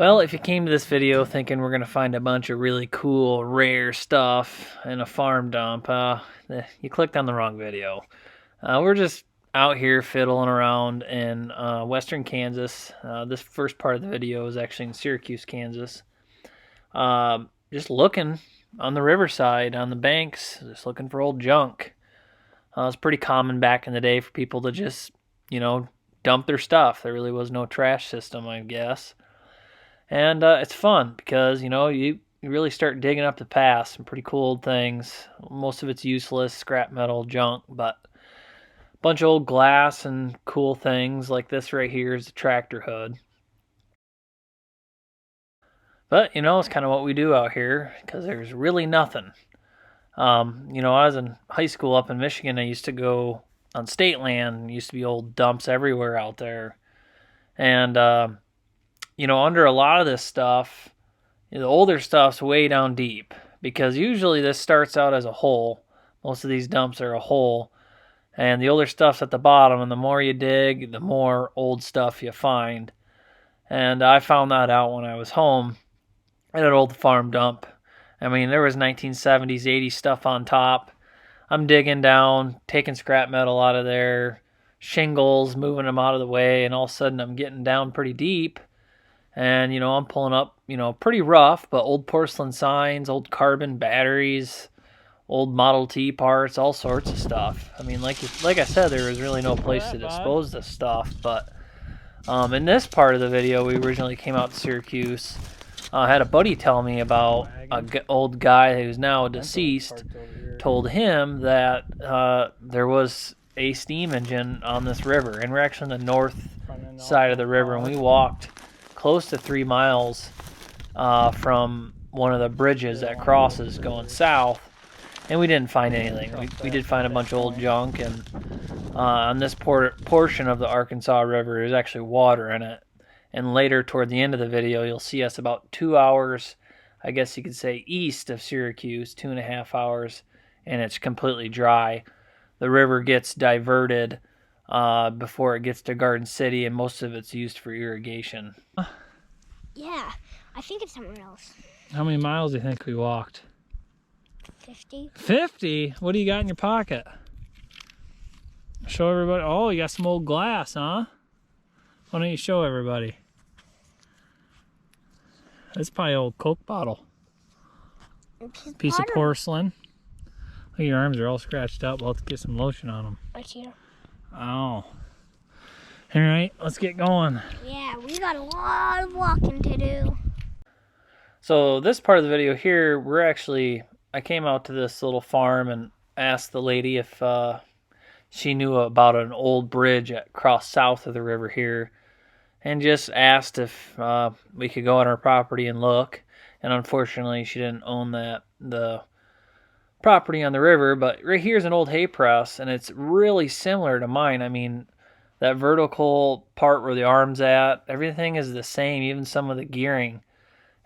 Well, if you came to this video thinking we're going to find a bunch of really cool, rare stuff in a farm dump, you clicked on the wrong video. We're just out here fiddling around in western Kansas. This first part of the video is actually in Syracuse, Kansas. Just looking on the riverside, on the banks, just looking for old junk. It was pretty common back in the day for people to just, dump their stuff. There really was no trash system, I guess. And it's fun because, you really start digging up the past, some pretty cool old things. Most of it's useless, scrap metal, junk, but a bunch of old glass and cool things like this right here is a tractor hood. But, it's kind of what we do out here because there's really nothing. I was in high school up in Michigan. I used to go on state land. Used to be old dumps everywhere out there. And, under a lot of this stuff, the older stuff's way down deep because usually this starts out as a hole. Most of these dumps are a hole. And the older stuff's at the bottom, and the more you dig, the more old stuff you find. And I found that out when I was home at an old farm dump. I mean, there was 1970s, 80s stuff on top. I'm digging down, taking scrap metal out of there, shingles, moving them out of the way, and all of a sudden I'm getting down pretty deep. And, I'm pulling up, pretty rough, but old porcelain signs, old carbon batteries, old Model T parts, all sorts of stuff. I mean, like I said, there was really no place to dispose this stuff. But in this part of the video, we originally came out to Syracuse. I had a buddy tell me about an old guy who's now deceased, told him that there was a steam engine on this river. And we're actually on the north side of the river, and we walked close to 3 miles from one of the bridges that crosses going south, and we didn't find anything. We did find a bunch of old junk, and on this portion of the Arkansas River, there's actually water in it. And later, toward the end of the video, you'll see us about 2 hours, I guess you could say, east of Syracuse, 2.5 hours, and it's completely dry. The river gets diverted before it gets to Garden City, and most of it's used for irrigation. Yeah, I think it's somewhere else. How many miles do you think we walked? 50. 50? What do you got in your pocket? Show everybody. Oh, you got some old glass, huh? Why don't you show everybody? That's probably an old Coke bottle. Piece of porcelain. Look, your arms are all scratched up. We'll have to get some lotion on them. Right here. Oh. All right, let's get going. Yeah, we got a lot of walking to do. So this part of the video here, I came out to this little farm and asked the lady if she knew about an old bridge that crossed south of the river here, and just asked if we could go on her property and look. And unfortunately, she didn't own the property on the river, but right here's an old hay press, and it's really similar to mine. I mean, that vertical part where the arm's at, everything is the same, even some of the gearing.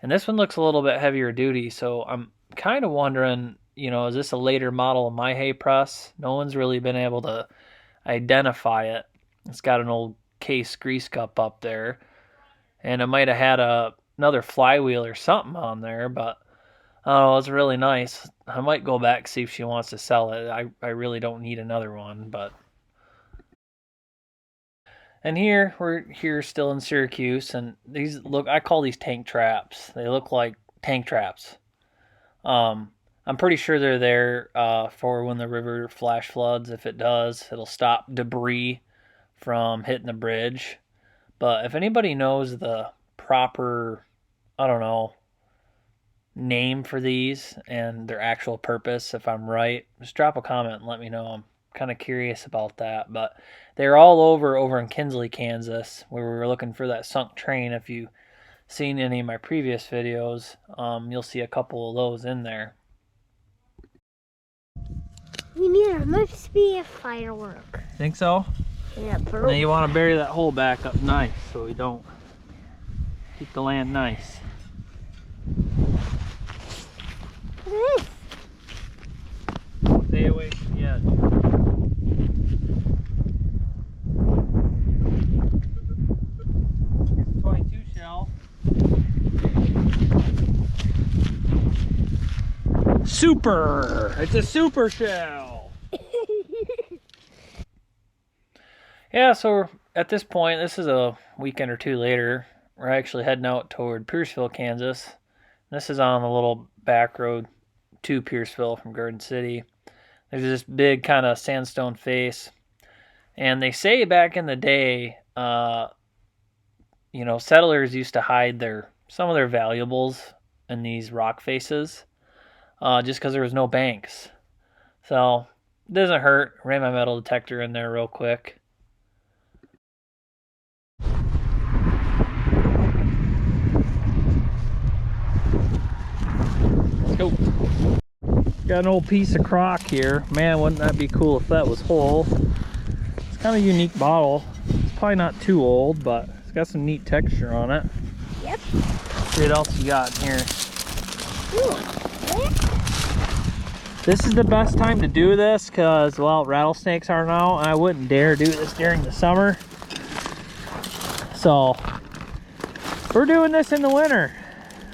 And this one looks a little bit heavier duty, so I'm kind of wondering, is this a later model of my hay press? No one's really been able to identify it. It's got an old case grease cup up there, and it might have had another flywheel or something on there, but oh, it's really nice. I might go back, see if she wants to sell it. I really don't need another one, but. And we're here still in Syracuse, and I call these tank traps. They look like tank traps. I'm pretty sure they're there for when the river flash floods. If it does, it'll stop debris from hitting the bridge. But if anybody knows the proper, name for these and their actual purpose, if I'm right, just drop a comment and let me know. I'm kind of curious about that. But they're all over in Kinsley, Kansas, where we were looking for that sunk train. If you've seen any of my previous videos, you'll see a couple of those in there. There must be a firework. Think so? Yeah, and then you want to bury that hole back up nice so we don't keep the land nice. What is this? Stay away from the edge. Here's a 22 shell. super. It's a super shell. Yeah, so at this point, this is a weekend or two later. We're actually heading out toward Pierceville, Kansas. This is on the little back road to Pierceville from Garden City. There's this big kind of sandstone face. And they say back in the day, settlers used to hide some of their valuables in these rock faces just because there was no banks. So it doesn't hurt. Ran my metal detector in there real quick. Let's go. Got an old piece of crock here. Man, wouldn't that be cool if that was whole? It's kind of a unique bottle. It's probably not too old, but it's got some neat texture on it. Yep. Let's see what else you got in here. Ooh. This is the best time to do this because, well, rattlesnakes aren't out, and I wouldn't dare do this during the summer. So, we're doing this in the winter.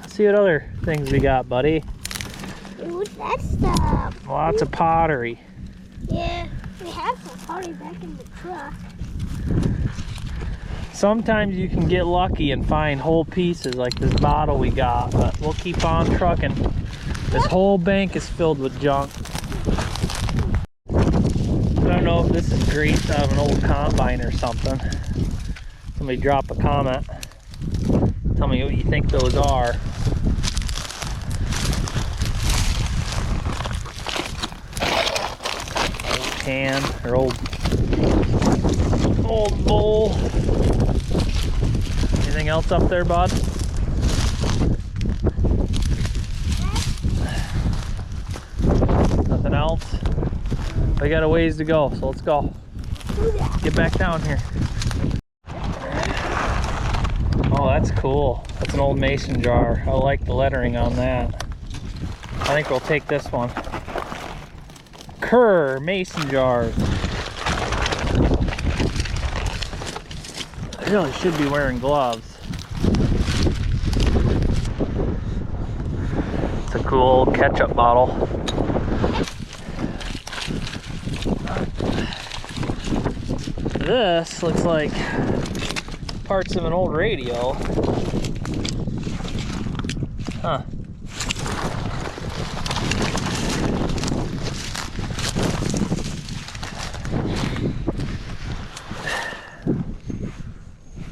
Let's see what other things we got, buddy. Ooh, that stuff. Lots of pottery. Yeah, we have some pottery back in the truck. Sometimes you can get lucky and find whole pieces like this bottle we got, but we'll keep on trucking. This whole bank is filled with junk. I don't know if this is grease out of an old combine or something. Somebody drop a comment. Tell me what you think those are. Old can or old bowl. Anything else up there, bud? Nothing else? We got a ways to go, so let's go. Get back down here. Oh, that's cool. That's an old mason jar. I like the lettering on that. I think we'll take this one. Kerr mason jars. I really should be wearing gloves. It's a cool ketchup bottle. This looks like parts of an old radio. Huh.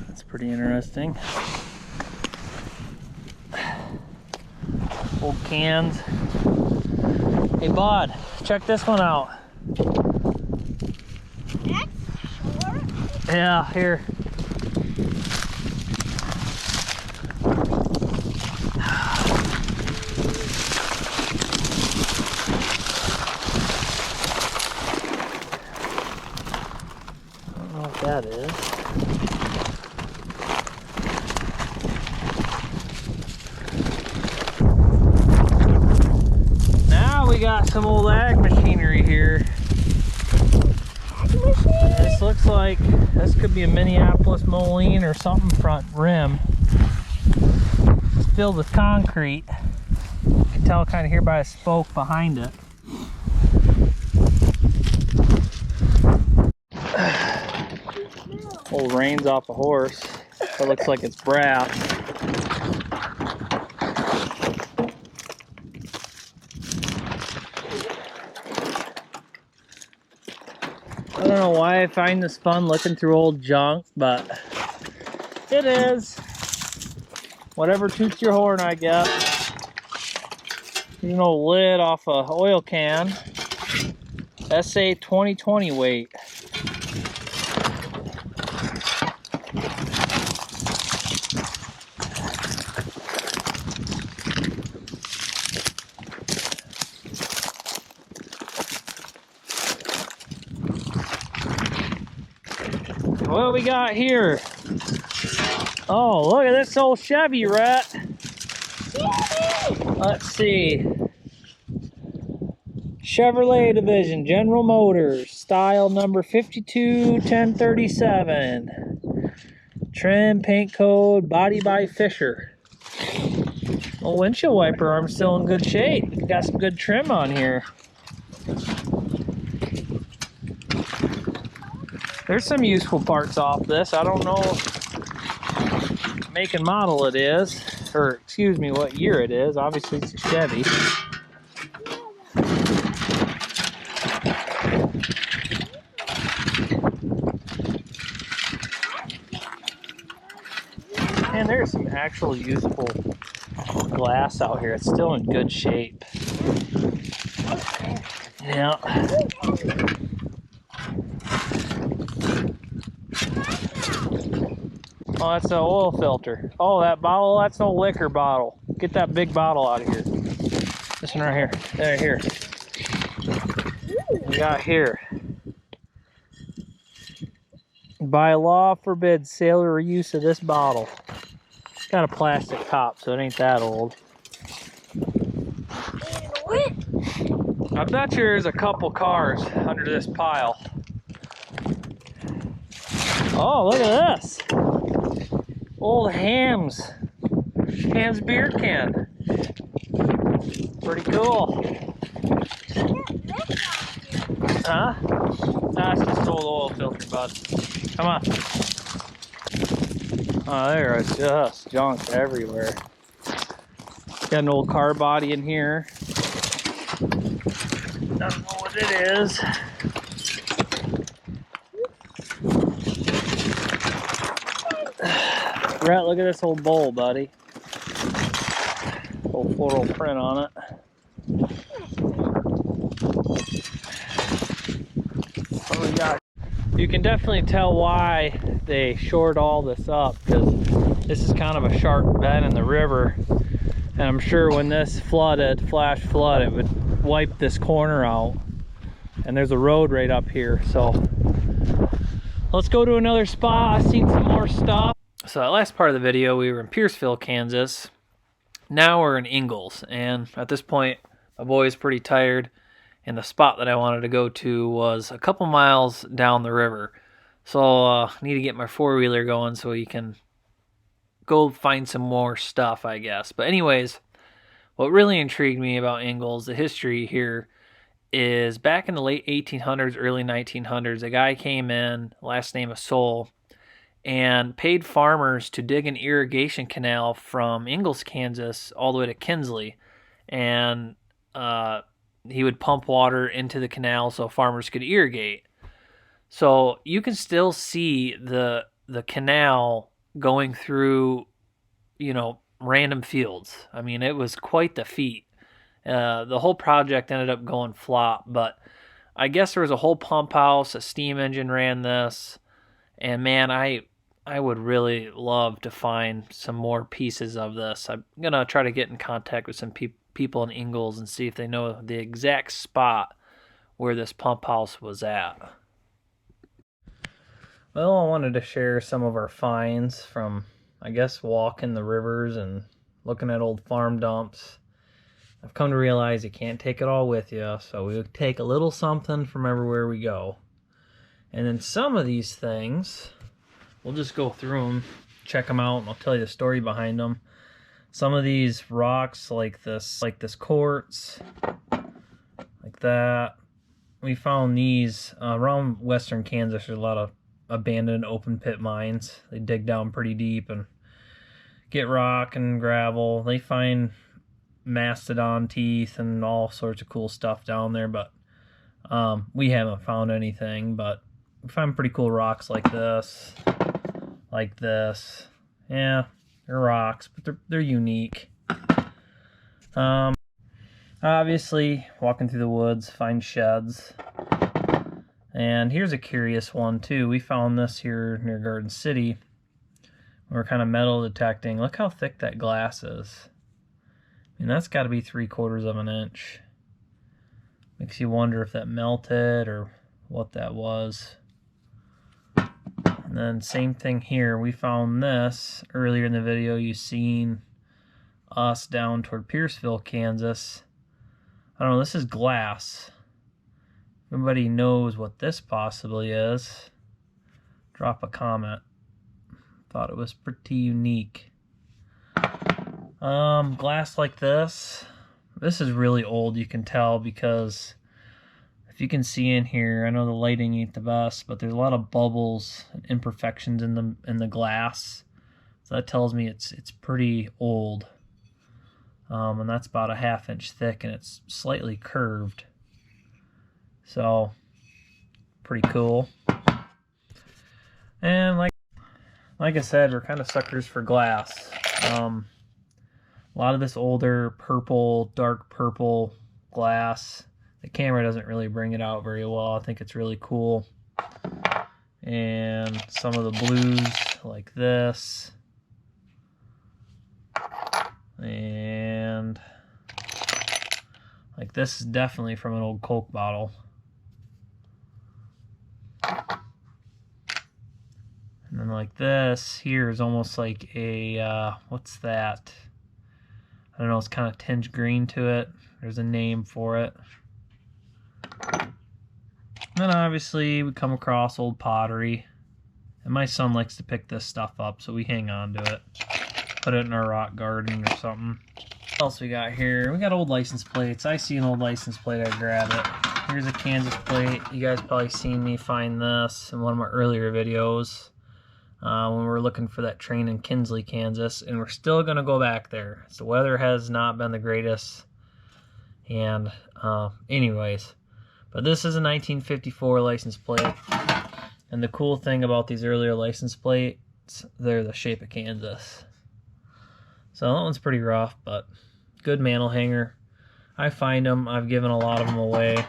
That's pretty interesting. Old cans. Hey, bud, check this one out. Yeah, here. I don't know what that is. Now we got some old ag machinery here. This looks like this could be a Minneapolis Moline or something front rim. It's filled with concrete. You can tell kind of here by a spoke behind it. Old reins off a horse. It looks like it's brass. I don't know why I find this fun looking through old junk, but it is. Whatever toots your horn, I guess. There's an old lid off a oil can. SA 2020 weight. What we got here? Oh, look at this old Chevy, Rhett. Let's see. Chevrolet Division, General Motors, style number 521037. Trim, paint code, body by Fisher. Well, windshield wiper arm's still in good shape. Got some good trim on here. There's some useful parts off this. I don't know what make and model it is, or excuse me, what year it is. Obviously it's a Chevy. And there's some actual useful glass out here. It's still in good shape. Yeah. Oh, that's an oil filter. Oh, that bottle, that's no liquor bottle. Get that big bottle out of here. This one right here. Right here. We got here. By law forbids sale or use of this bottle. It's got a plastic top, so it ain't that old. I bet you there's a couple cars under this pile. Oh, look at this. Old Ham's beer can. Pretty cool. Huh? That's just old oil filter, bud. Come on. Oh, there is just junk everywhere. Got an old car body in here. Don't know what it is. Brett, look at this old bowl, buddy. Old floral print on it. What we got? You can definitely tell why they shored all this up, because this is kind of a sharp bend in the river. And I'm sure when this flooded, flash flood, it would wipe this corner out. And there's a road right up here, so let's go to another spot. I've seen some more stuff. So that last part of the video, we were in Pierceville, Kansas. Now we're in Ingalls, and at this point, my boy is pretty tired, and the spot that I wanted to go to was a couple miles down the river. So I need to get my four-wheeler going so he can go find some more stuff, I guess. But anyways, what really intrigued me about Ingalls, the history here, is back in the late 1800s, early 1900s, a guy came in, last name of Soule, and paid farmers to dig an irrigation canal from Ingalls, Kansas, all the way to Kinsley. And he would pump water into the canal so farmers could irrigate. So you can still see the canal going through, you know, random fields. I mean, it was quite the feat. The whole project ended up going flop, but I guess there was a whole pump house, a steam engine ran this, and man, I would really love to find some more pieces of this. I'm going to try to get in contact with some people in Ingalls and see if they know the exact spot where this pump house was at. Well, I wanted to share some of our finds from, I guess, walking the rivers and looking at old farm dumps. I've come to realize you can't take it all with you, so we take a little something from everywhere we go. And then some of these things, we'll just go through them, check them out, and I'll tell you the story behind them. Some of these rocks, like this quartz, like that, we found these around western Kansas. There's a lot of abandoned open pit mines. They dig down pretty deep and get rock and gravel. They find mastodon teeth and all sorts of cool stuff down there, but we haven't found anything. But we find pretty cool rocks like this. Yeah, they're rocks, but they're unique. Obviously, walking through the woods, find sheds. And here's a curious one too. We found this here near Garden City. We're kind of metal detecting. Look how thick that glass is. I mean, that's got to be 3/4 of an inch. Makes you wonder if that melted or what that was. And then same thing here. We found this earlier in the video. You seen us down toward Pierceville, Kansas. I don't know, this is glass. Everybody knows what this possibly is. Drop a comment. Thought it was pretty unique. Glass like this. This is really old, you can tell, because if you can see in here, I know the lighting ain't the best, but there's a lot of bubbles and imperfections in the glass. So that tells me it's pretty old. And that's about a 1/2 inch thick, and it's slightly curved. So pretty cool. And like I said, we're kind of suckers for glass. A lot of this older purple, dark purple glass. The camera doesn't really bring it out very well. I think it's really cool. And some of the blues like this. And like this is definitely from an old Coke bottle. And then like this here is almost like a, what's that? I don't know, it's kind of tinged green to it. There's a name for it. And then obviously we come across old pottery. And my son likes to pick this stuff up, so we hang on to it. Put it in our rock garden or something. What else we got here? We got old license plates. I see an old license plate, I grab it. Here's a Kansas plate. You guys probably seen me find this in one of my earlier videos. When we were looking for that train in Kinsley, Kansas, and we're still going to go back there. So the weather has not been the greatest, and anyways, but this is a 1954 license plate, and the cool thing about these earlier license plates, they're the shape of Kansas. So that one's pretty rough, but good mantle hanger. I find them. I've given a lot of them away.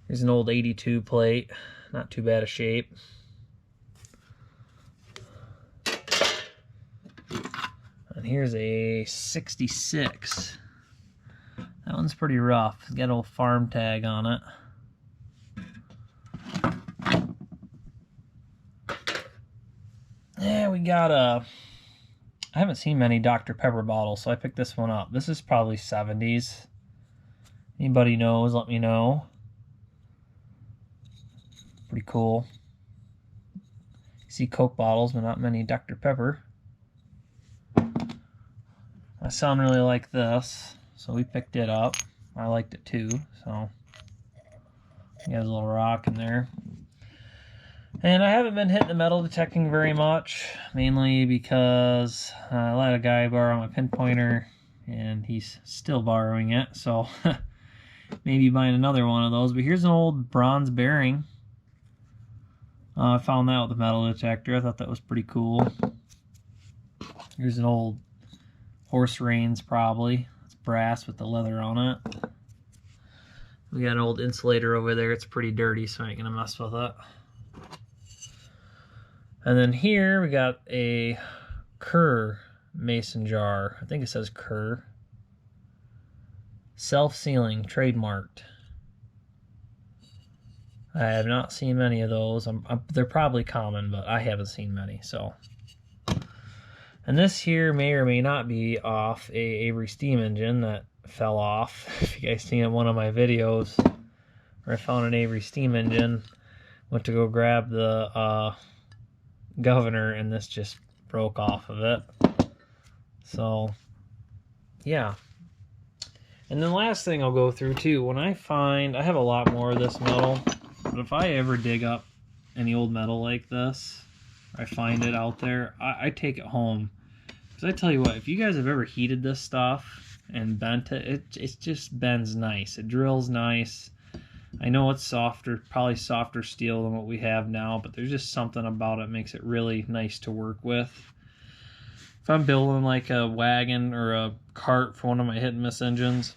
Here's an old 82 plate. Not too bad a shape. And here's a 66. That one's pretty rough. It's got a old farm tag on it. Yeah, we got a... I haven't seen many Dr. Pepper bottles, so I picked this one up. This is probably 70s. Anybody knows, let me know. Pretty cool. You see Coke bottles, but not many Dr. Pepper. My son really liked this, so we picked it up. I liked it too, so he has a little rock in there. And I haven't been hitting the metal detecting very much, mainly because I let a guy borrow my pinpointer, and he's still borrowing it, so maybe buying another one of those. But here's an old bronze bearing. I found that with the metal detector. I thought that was pretty cool. Here's an old horse reins, probably. It's brass with the leather on it. We got an old insulator over there. It's pretty dirty, so I ain't gonna mess with it. And then here we got a Kerr mason jar. I think it says Kerr. Self-sealing, trademarked. I have not seen many of those. They're probably common, but I haven't seen many. So, and this here may or may not be off a Avery steam engine that fell off. If you guys seen in one of my videos where I found an Avery steam engine, went to go grab the governor, and this just broke off of it. So, yeah. And then last thing I'll go through too, when I have a lot more of this metal. But if I ever dig up any old metal like this, or I find it out there, I take it home. Because I tell you what, if you guys have ever heated this stuff and bent it, it just bends nice. It drills nice. I know it's softer, probably softer steel than what we have now, but there's just something about it makes it really nice to work with. If I'm building like a wagon or a cart for one of my hit and miss engines,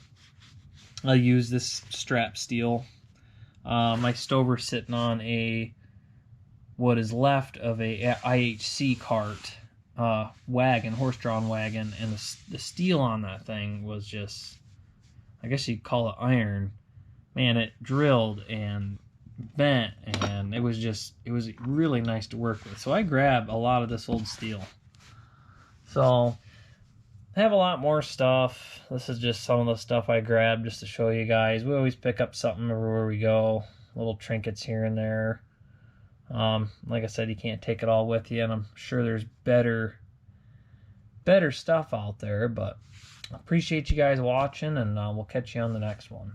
I use this strap steel. My stover's sitting on what is left of a IHC cart wagon, horse-drawn wagon, and the steel on that thing was just, I guess you'd call it iron. Man, it drilled and bent, and it was really nice to work with. So I grabbed a lot of this old steel. So I have a lot more stuff. This is just some of the stuff I grabbed just to show you guys. We always pick up something everywhere we go. Little trinkets here and there. Like I said, you can't take it all with you, and I'm sure there's better stuff out there, but I appreciate you guys watching, and we'll catch you on the next one.